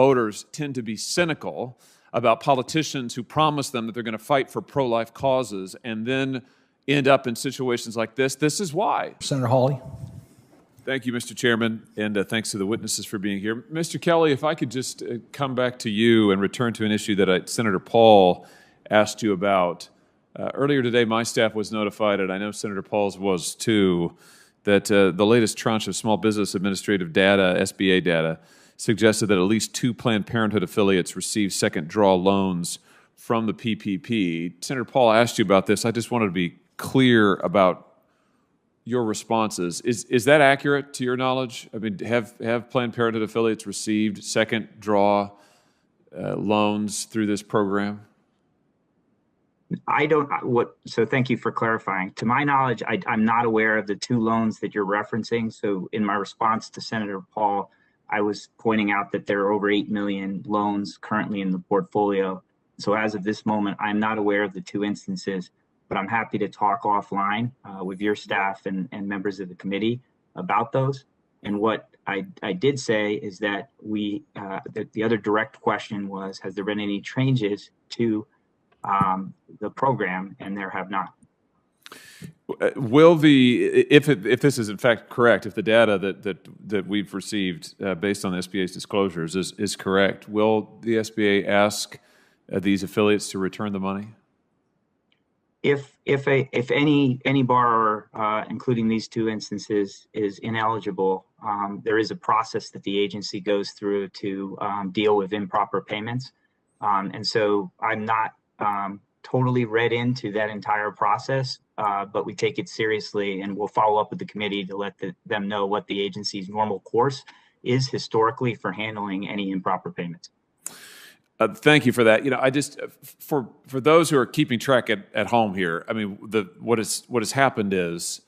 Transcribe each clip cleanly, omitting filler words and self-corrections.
Voters tend to be cynical about politicians who promise them that they're going to fight for pro-life causes and then end up in situations like this. This is why. Senator Hawley. Thank you, Mr. Chairman, and thanks to the witnesses for being here. Mr. Kelly, if I could just come back to you and return to an issue that Senator Paul asked you about. Earlier today, my staff was notified, and I know Senator Paul's was too, that the latest tranche of small business administrative data, SBA data, suggested that at least 2 Planned Parenthood affiliates received second draw loans from the PPP. Senator Paul asked you about this. I just wanted to be clear about your responses. Is that accurate to your knowledge? I mean, have Planned Parenthood affiliates received second draw loans through this program? So thank you for clarifying. To my knowledge, I'm not aware of the 2 loans that you're referencing. So in my response to Senator Paul, I was pointing out that there are over 8 million loans currently in the portfolio. So as of this moment, I'm not aware of the 2 instances, but I'm happy to talk offline with your staff and members of the committee about those. And what I did say is that the other direct question was, has there been any changes to the program? And there have not. Will if this is in fact correct, if the data that we've received based on the SBA's disclosures is correct, will the SBA ask these affiliates to return the money? If any borrower, including these 2 instances, is ineligible, there is a process that the agency goes through to deal with improper payments, and so I'm not totally read into that entire process, but we take it seriously, and we'll follow up with the committee to let them know what the agency's normal course is historically for handling any improper payments. Thank you for that. You know, I just for those who are keeping track at home here, I mean, what has happened is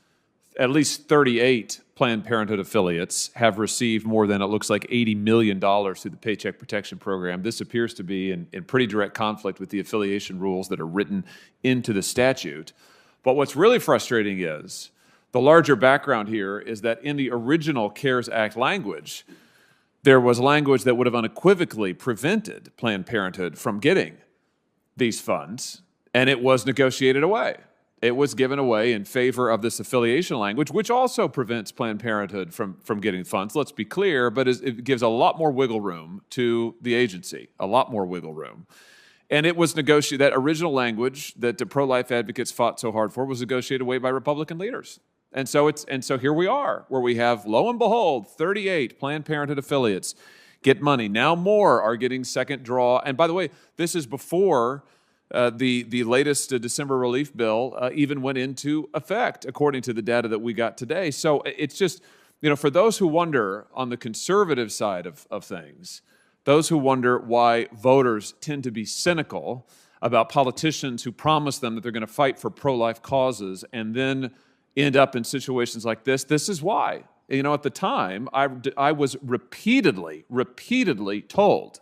at least 38 Planned Parenthood affiliates have received more than, it looks like, $80 million through the Paycheck Protection Program. This appears to be in pretty direct conflict with the affiliation rules that are written into the statute. But what's really frustrating is the larger background here is that in the original CARES Act language, there was language that would have unequivocally prevented Planned Parenthood from getting these funds, and it was negotiated away. It was given away in favor of this affiliation language, which also prevents Planned Parenthood from getting funds, let's be clear, but it gives a lot more wiggle room to the agency, a lot more wiggle room. And it was negotiated, that original language that the pro-life advocates fought so hard for was negotiated away by Republican leaders. And so here we are, where we have, lo and behold, 38 Planned Parenthood affiliates get money. Now more are getting second draw. And by the way, this is before the latest December relief bill even went into effect, according to the data that we got today. So it's just, you know, for those who wonder on the conservative side of things, those who wonder why voters tend to be cynical about politicians who promise them that they're going to fight for pro-life causes and then end up in situations like this, this is why. You know, at the time, I was repeatedly told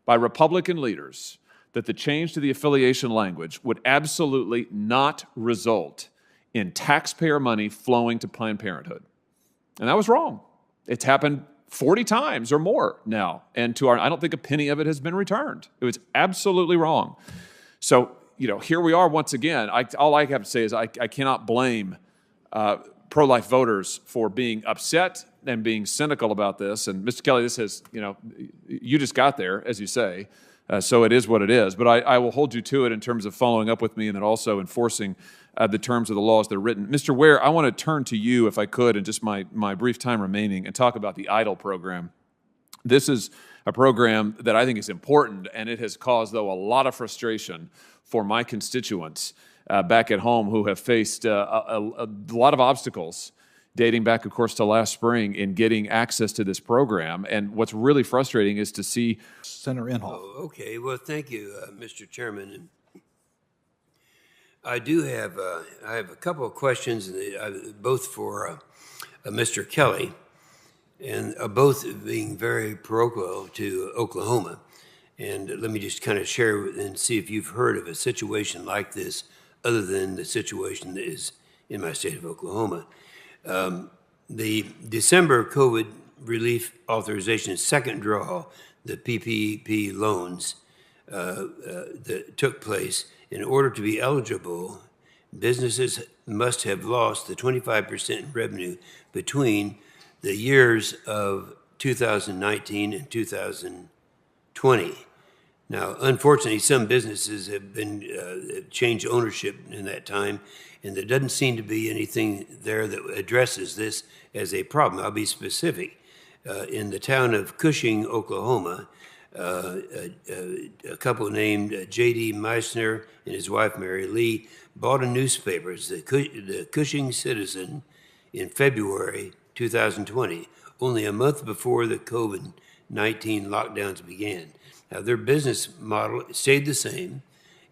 by Republican leaders that the change to the affiliation language would absolutely not result in taxpayer money flowing to Planned Parenthood. And that was wrong. It's happened 40 times or more now, and I don't think a penny of it has been returned. It was absolutely wrong. So, you know, here we are once again. All I have to say is I cannot blame pro-life voters for being upset and being cynical about this. And Mr. Kelly, this has, you know, you just got there, as you say, so it is what it is. But I will hold you to it in terms of following up with me and then also enforcing the terms of the laws that are written. Mr. Ware, I want to turn to you, if I could, in just my brief time remaining, and talk about the EIDL program. This is a program that I think is important, and it has caused, though, a lot of frustration for my constituents back at home who have faced a lot of obstacles dating back, of course, to last spring in getting access to this program. And what's really frustrating is to see Senator Inhofe. Oh, okay. Well, thank you, Mr. Chairman. I do have I have a couple of questions, both for Mr. Kelly, and both being very parochial to Oklahoma. And let me just kind of share and see if you've heard of a situation like this other than the situation that is in my state of Oklahoma. The December COVID relief authorization second draw the PPP loans that took place, in order to be eligible, businesses must have lost the 25% revenue between the years of 2019 and 2020. Now, unfortunately, some businesses have been changed ownership in that time, and there doesn't seem to be anything there that addresses this as a problem. I'll be specific. In the town of Cushing, Oklahoma, a couple named J.D. Meissner and his wife Mary Lee bought a newspaper, the Cushing Citizen, in February 2020, only a month before the COVID-19 lockdowns began. Now, their business model stayed the same,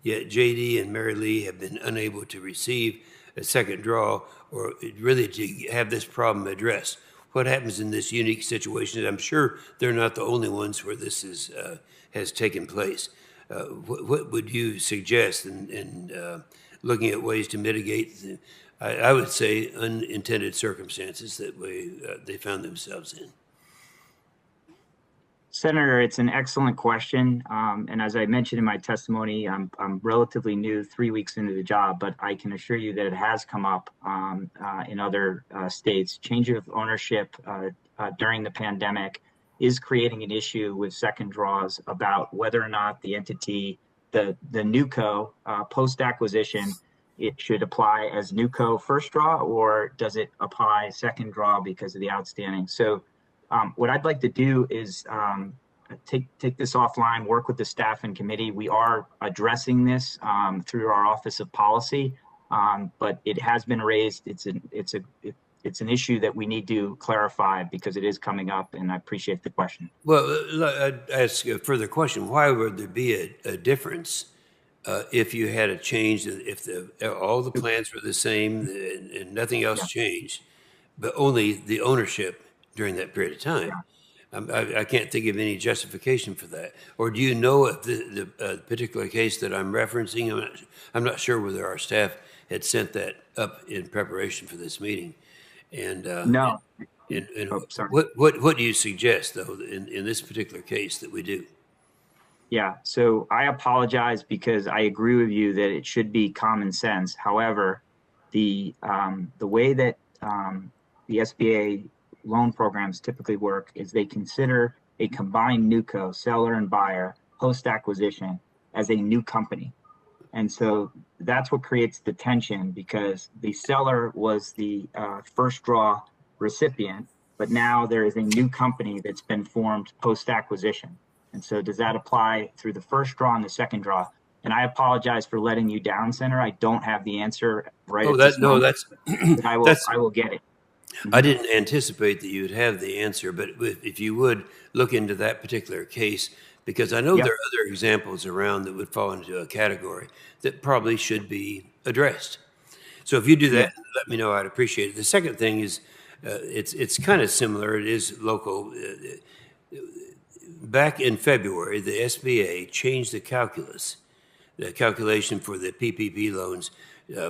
yet J.D. and Mary Lee have been unable to receive a second draw or really to have this problem addressed. What happens in this unique situation? I'm sure they're not the only ones where this has taken place. What would you suggest in looking at ways to mitigate, I would say, unintended circumstances that they found themselves in? Senator, it's an excellent question. And as I mentioned in my testimony, I'm relatively new, 3 weeks into the job, but I can assure you that it has come up in other states. Change of ownership during the pandemic is creating an issue with second draws about whether or not the entity, the NewCo, post-acquisition, it should apply as NewCo first draw, or does it apply second draw because of the outstanding? So what I'd like to do is take this offline, work with the staff and committee. We are addressing this through our Office of Policy, but it has been raised. It's an issue that we need to clarify because it is coming up, and I appreciate the question. Well, I'd ask a further question. Why would there be a difference if you had a change, if all the plans were the same and nothing else changed, but only the ownership during that period of time? I can't think of any justification for that. Or do you know if the particular case that I'm referencing? I'm not sure whether our staff had sent that up in preparation for this meeting. And no. Sorry. What do you suggest, though, in this particular case that we do? Yeah, so I apologize because I agree with you that it should be common sense. However, the way that the SBA loan programs typically work is they consider a combined NewCo, seller and buyer, post-acquisition, as a new company. And so that's what creates the tension, because the seller was the first draw recipient, but now there is a new company that's been formed post-acquisition. And so does that apply through the first draw and the second draw? And I apologize for letting you down, Senator. I don't have the answer right at this moment. I will get it. I didn't anticipate that you would have the answer, but if you would look into that particular case, because I know there are other examples around that would fall into a category that probably should be addressed. So if you do that, let me know. I'd appreciate it. The second thing is it's kind of similar. It is local. Back in February, the SBA changed the calculation for the PPP loans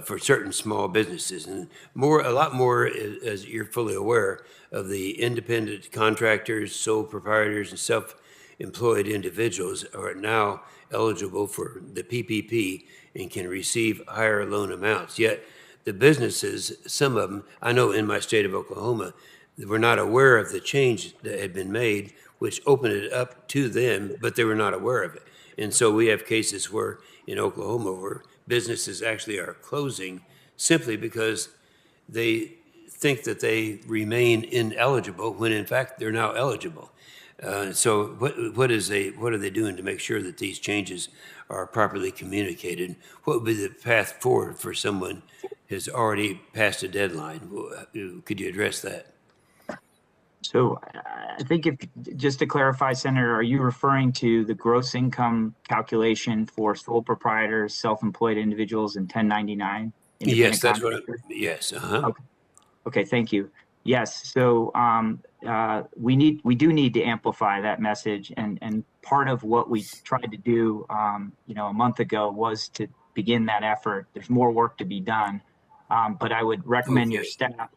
for certain small businesses, and a lot more, as you're fully aware, of the independent contractors, sole proprietors, and self-employed individuals are now eligible for the PPP and can receive higher loan amounts. Yet the businesses, some of them, I know in my state of Oklahoma, were not aware of the change that had been made, which opened it up to them, but they were not aware of it. And so we have cases where in Oklahoma where businesses actually are closing simply because they think that they remain ineligible when in fact they're now eligible. So what are they doing to make sure that these changes are properly communicated? What would be the path forward for someone who's already passed a deadline? Could you address that? So I think just to clarify, Senator, are you referring to the gross income calculation for sole proprietors, self-employed individuals, and 1099? Yes, that's what yes. Uh-huh. Okay, thank you. Yes, so we do need to amplify that message, and part of what we tried to do, a month ago was to begin that effort. There's more work to be done, but I would recommend your staff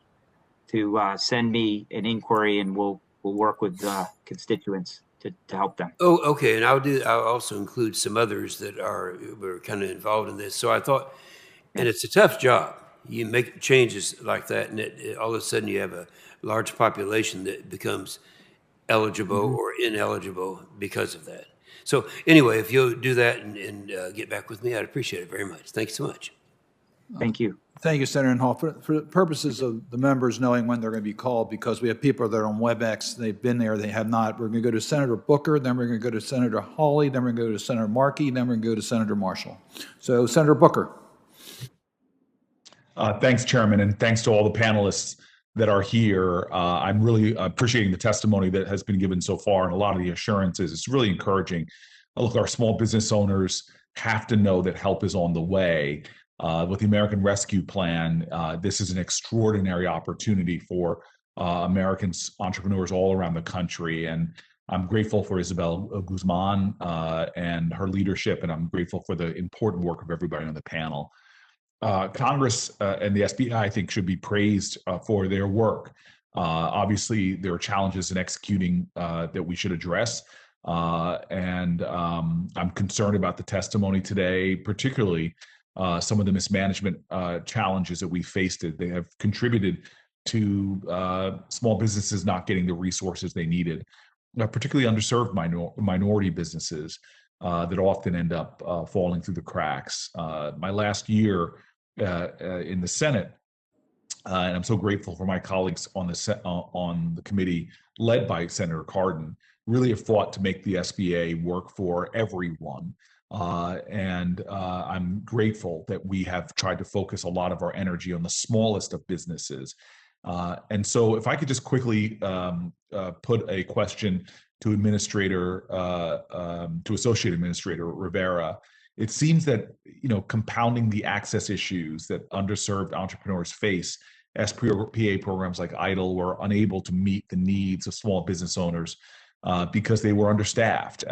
to send me an inquiry, and we'll work with constituents to help them. Oh, okay. And I'll also include some others that were kind of involved in this. So I thought, and it's a tough job. You make changes like that, and all of a sudden you have a large population that becomes eligible or ineligible because of that. So anyway, if you'll do that and get back with me, I'd appreciate it very much. Thanks so much. Thank you. Thank you, Senator Hall. For the purposes of the members knowing when they're going to be called, because we have people that are on WebEx, they've been there, they have not. We're going to go to Senator Booker, then we're going to go to Senator Hawley, then we're going to go to Senator Markey, then we're going to go to Senator Marshall. So, Senator Booker. Thanks, Chairman, and thanks to all the panelists that are here. I'm really appreciating the testimony that has been given so far and a lot of the assurances. It's really encouraging. Look, our small business owners have to know that help is on the way. With the American Rescue Plan, this is an extraordinary opportunity for American entrepreneurs all around the country. And I'm grateful for Isabel Guzman and her leadership, and I'm grateful for the important work of everybody on the panel. Congress and the SBI, I think, should be praised for their work. Obviously, there are challenges in executing that we should address. And I'm concerned about the testimony today, particularly some of the mismanagement challenges that we faced. They have contributed to small businesses not getting the resources they needed, particularly underserved minority businesses that often end up falling through the cracks. My last year in the Senate, and I'm so grateful for my colleagues on the committee led by Senator Cardin, really have fought to make the SBA work for everyone. And I'm grateful that we have tried to focus a lot of our energy on the smallest of businesses. And so if I could just quickly put a question to Associate Administrator Rivera. It seems that, compounding the access issues that underserved entrepreneurs face, SPA programs like EIDL were unable to meet the needs of small business owners because they were understaffed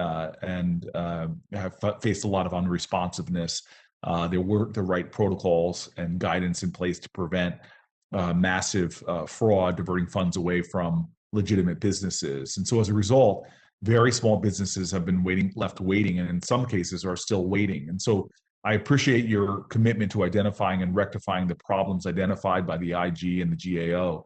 and have faced a lot of unresponsiveness. There weren't the right protocols and guidance in place to prevent massive fraud, diverting funds away from legitimate businesses. And so as a result, very small businesses have been left waiting, and in some cases are still waiting. And so I appreciate your commitment to identifying and rectifying the problems identified by the IG and the GAO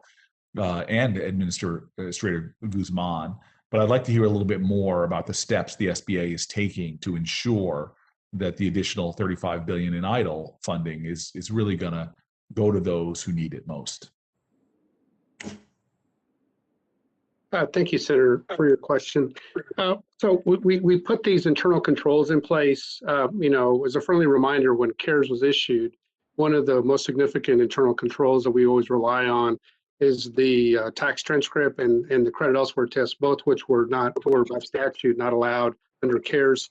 and Administrator Guzman. But I'd like to hear a little bit more about the steps the SBA is taking to ensure that the additional $35 billion in EIDL funding is really going to go to those who need it most. Thank you, Senator, for your question. So we put these internal controls in place, as a friendly reminder, when CARES was issued, one of the most significant internal controls that we always rely on is the tax transcript and the credit elsewhere test, both which were by statute not allowed under CARES.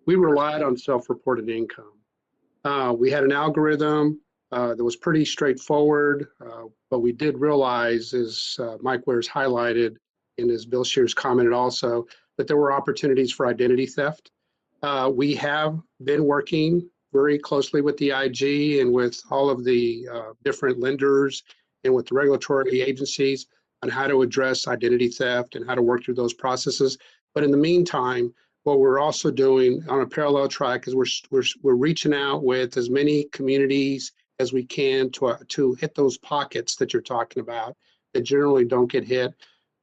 We relied on self-reported income. We had an algorithm that was pretty straightforward, but we did realize, as Mike Wares highlighted, and as Bill Shears commented also, that there were opportunities for identity theft. We have been working very closely with the IG and with all of the different lenders and with the regulatory agencies on how to address identity theft and how to work through those processes. But in the meantime, what we're also doing on a parallel track is we're reaching out with as many communities as we can to hit those pockets that you're talking about that generally don't get hit.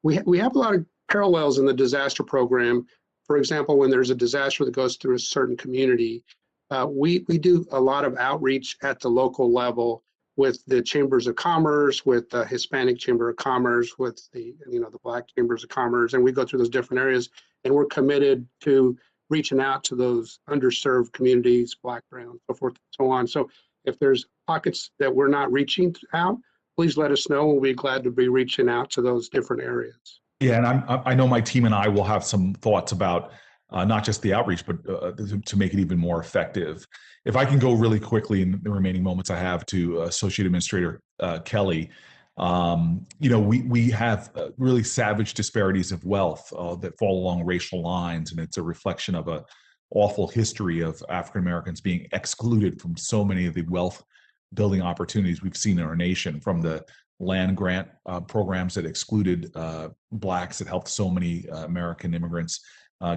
We have a lot of parallels in the disaster program. For example, when there's a disaster that goes through a certain community, we do a lot of outreach at the local level with the chambers of commerce, with the Hispanic Chamber of Commerce, with the Black Chambers of Commerce, and we go through those different areas, and we're committed to reaching out to those underserved communities, Black, brown, so forth, and so on. So if there's pockets that we're not reaching out, please let us know. We'll be glad to be reaching out to those different areas. Yeah, and I know my team and I will have some thoughts about not just the outreach, but to make it even more effective. If I can go really quickly in the remaining moments I have to Associate Administrator Kelly, we have really savage disparities of wealth that fall along racial lines, and it's a reflection of an awful history of African Americans being excluded from so many of the wealth building opportunities we've seen in our nation, from the land grant programs that excluded blacks, that helped so many American immigrants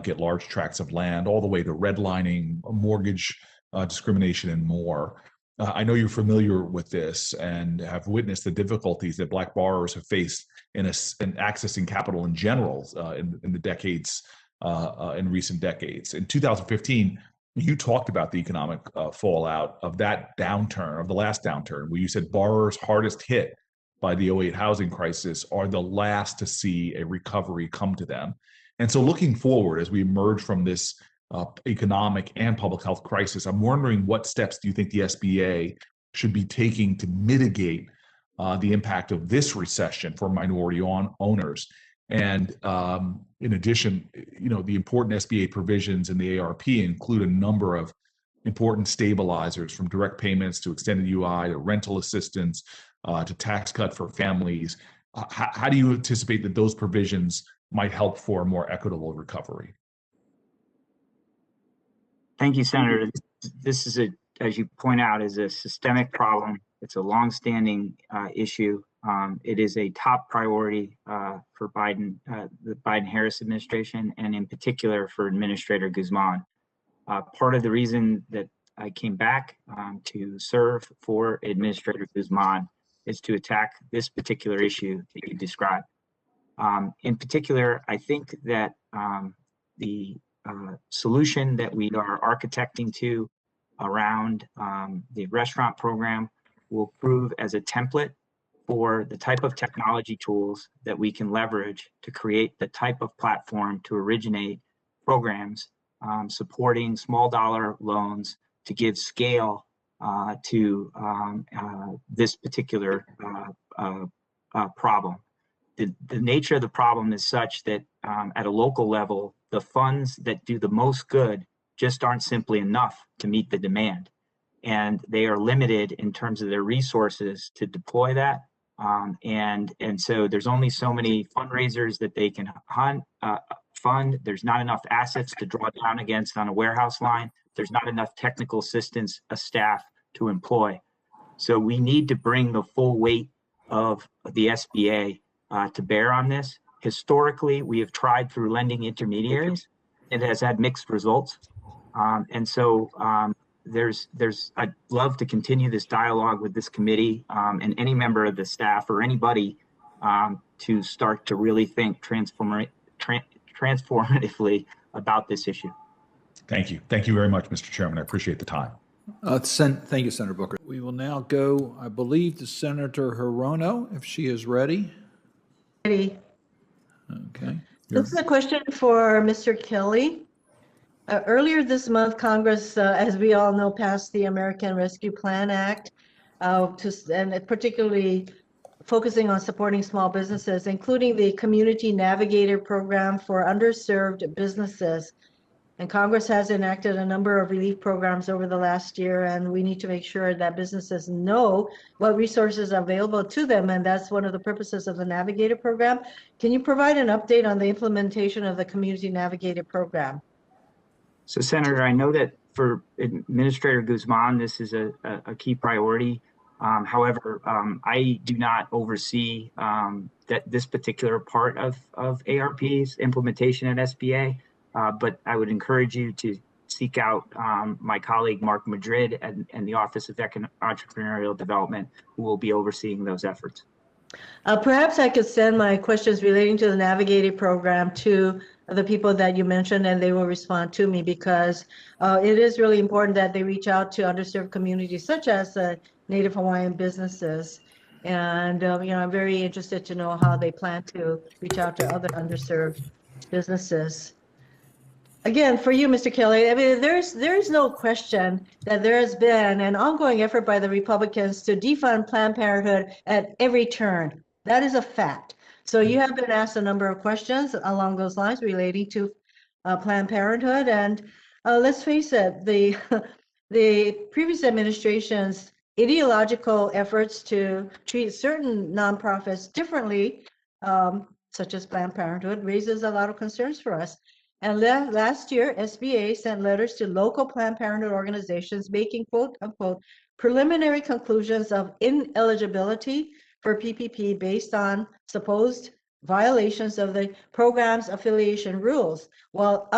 get large tracts of land, all the way to redlining, mortgage discrimination, and more. I know you're familiar with this and have witnessed the difficulties that Black borrowers have faced in accessing capital in general in the decades, in recent decades. In 2015, you talked about the economic fallout of that downturn, of the last downturn, where you said borrowers hardest hit by the '08 housing crisis are the last to see a recovery come to them. And so looking forward, as we emerge from this economic and public health crisis, I'm wondering, what steps do you think the SBA should be taking to mitigate the impact of this recession for minority owners? And in addition, the important SBA provisions in the ARP include a number of important stabilizers, from direct payments to extended UI to rental assistance to tax cut for families. How do you anticipate that those provisions might help for a more equitable recovery? Thank you, Senator. This is, as you point out, is a systemic problem. It's a longstanding issue. It is a top priority for Biden, the Biden-Harris administration, and in particular for Administrator Guzman. Part of the reason that I came back to serve for Administrator Guzman is to attack this particular issue that you described. In particular, I think that the solution that we are architecting to around the restaurant program will prove as a template for the type of technology tools that we can leverage to create the type of platform to originate programs supporting small dollar loans to give scale to this particular problem. The nature of the problem is such that at a local level, the funds that do the most good just aren't simply enough to meet the demand. And they are limited in terms of their resources to deploy that. And so there's only so many fundraisers that they can fund. There's not enough assets to draw down against on a warehouse line. There's not enough technical assistance, staff to employ. So we need to bring the full weight of the SBA to bear on this. Historically, we have tried through lending intermediaries. It has had mixed results. And so I'd love to continue this dialogue with this committee and any member of the staff or anybody to start to really think transformatively about this issue. Thank you. Thank you very much, Mr. Chairman. I appreciate the time. Thank you, Senator Booker. We will now go, I believe, to Senator Hirono, if she is ready. Ready. Okay. This is a question for Mr. Kelly. Earlier this month, Congress, as we all know, passed the American Rescue Plan Act, and particularly focusing on supporting small businesses, including the Community Navigator Program for underserved businesses. And Congress has enacted a number of relief programs over the last year, and we need to make sure that businesses know what resources are available to them, and that's one of the purposes of the Navigator Program. Can you provide an update on the implementation of the Community Navigator Program? So, Senator, I know that for Administrator Guzman, this is a key priority. However, I do not oversee that this particular part of ARP's implementation at SBA. But I would encourage you to seek out my colleague, Mark Madrid, and the Office of Entrepreneurial Development, who will be overseeing those efforts. Perhaps I could send my questions relating to the Navigator Program to the people that you mentioned, and they will respond to me, because it is really important that they reach out to underserved communities, such as Native Hawaiian businesses. And I'm very interested to know how they plan to reach out to other underserved businesses. Again, for you, Mr. Kelly, I mean, there is no question that there has been an ongoing effort by the Republicans to defund Planned Parenthood at every turn. That is a fact. So you have been asked a number of questions along those lines relating to Planned Parenthood. And let's face it, the previous administration's ideological efforts to treat certain nonprofits differently, such as Planned Parenthood, raises a lot of concerns for us. And last year, SBA sent letters to local Planned Parenthood organizations making, quote unquote, preliminary conclusions of ineligibility for PPP based on supposed violations of the program's affiliation rules, while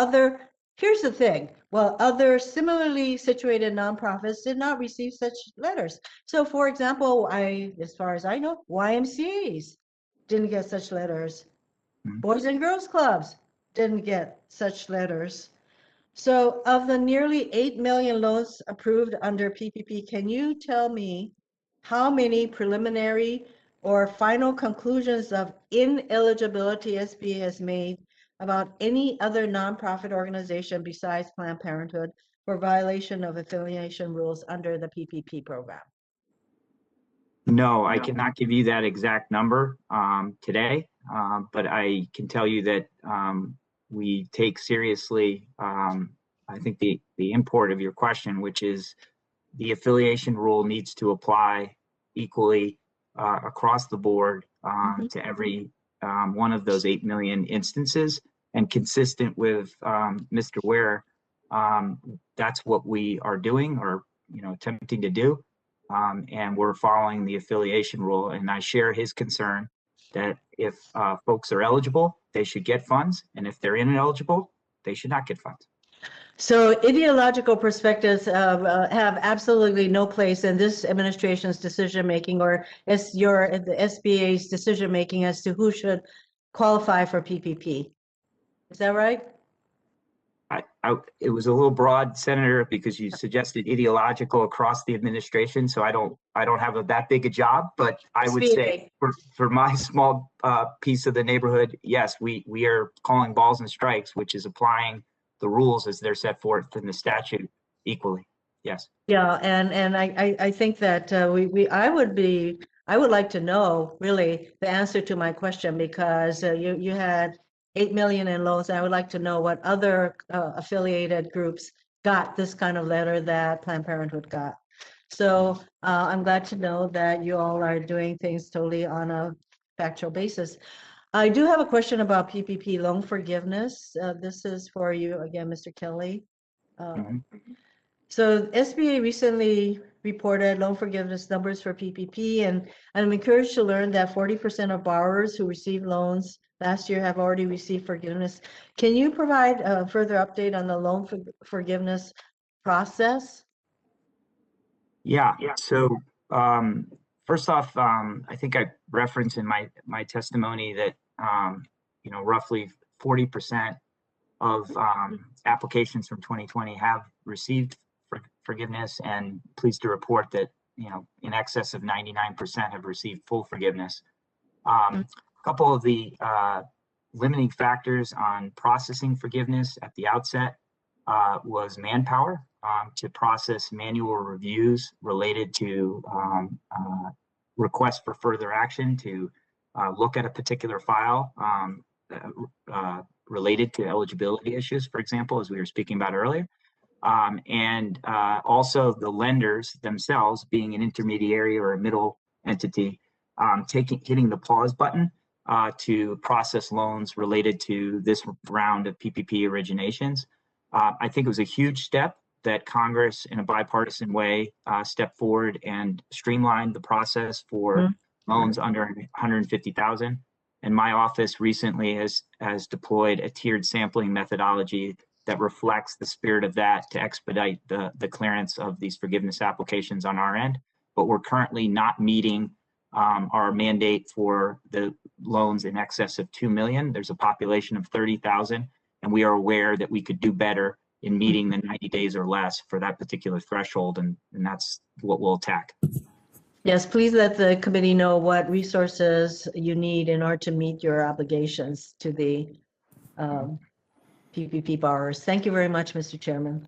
here's the thing, while other similarly situated nonprofits did not receive such letters. So for example, as far as I know, YMCAs didn't get such letters. Boys and Girls Clubs didn't get such letters. So of the nearly 8 million loans approved under PPP, can you tell me how many preliminary or final conclusions of ineligibility SBA has made about any other nonprofit organization besides Planned Parenthood for violation of affiliation rules under the PPP program? No, I cannot give you that exact number today, but I can tell you that we take seriously, I think, the import of your question, which is the affiliation rule needs to apply equally across the board to every one of those 8 million instances, and consistent with Mr. Ware, that's what we are doing, or attempting to do. And we're following the affiliation rule. And I share his concern that if folks are eligible, they should get funds. And if they're ineligible, they should not get funds. So ideological perspectives have absolutely no place in this administration's decision-making, or the SBA's decision-making as to who should qualify for PPP. Is that right? It was a little broad, Senator, because you suggested ideological across the administration. So I don't have that big a job, but I would say for my small piece of the neighborhood, yes, we are calling balls and strikes, which is applying the rules as they're set forth in the statute equally. Yes. Yeah, and I think that I would like to know really the answer to my question, because you had 8 million in loans. I would like to know what other affiliated groups got this kind of letter that Planned Parenthood got. So I'm glad to know that you all are doing things totally on a factual basis. I do have a question about PPP loan forgiveness. This is for you again, Mr. Kelly. So SBA recently reported loan forgiveness numbers for PPP, and I'm encouraged to learn that 40% of borrowers who received loans last year have already received forgiveness. Can you provide a further update on the loan forgiveness process? Yeah. So first off, I think I referenced in my testimony that roughly 40% of applications from 2020 have received forgiveness, and pleased to report that in excess of 99% have received full forgiveness. A couple of the limiting factors on processing forgiveness at the outset was manpower to process manual reviews related to requests for further action, to look at a particular file related to eligibility issues, for example, as we were speaking about earlier. And also the lenders themselves, being an intermediary or a middle entity, hitting the pause button to process loans related to this round of PPP originations. I think it was a huge step that Congress, in a bipartisan way, stepped forward and streamlined the process for loans under 150,000. And my office recently has deployed a tiered sampling methodology that reflects the spirit of that to expedite the clearance of these forgiveness applications on our end. But we're currently not meeting our mandate for the loans in excess of 2 million. There's a population of 30,000, and we are aware that we could do better in meeting the 90 days or less for that particular threshold, and that's what we'll attack. Yes, please let the committee know what resources you need in order to meet your obligations to the PPP borrowers. Thank you very much, Mr. Chairman.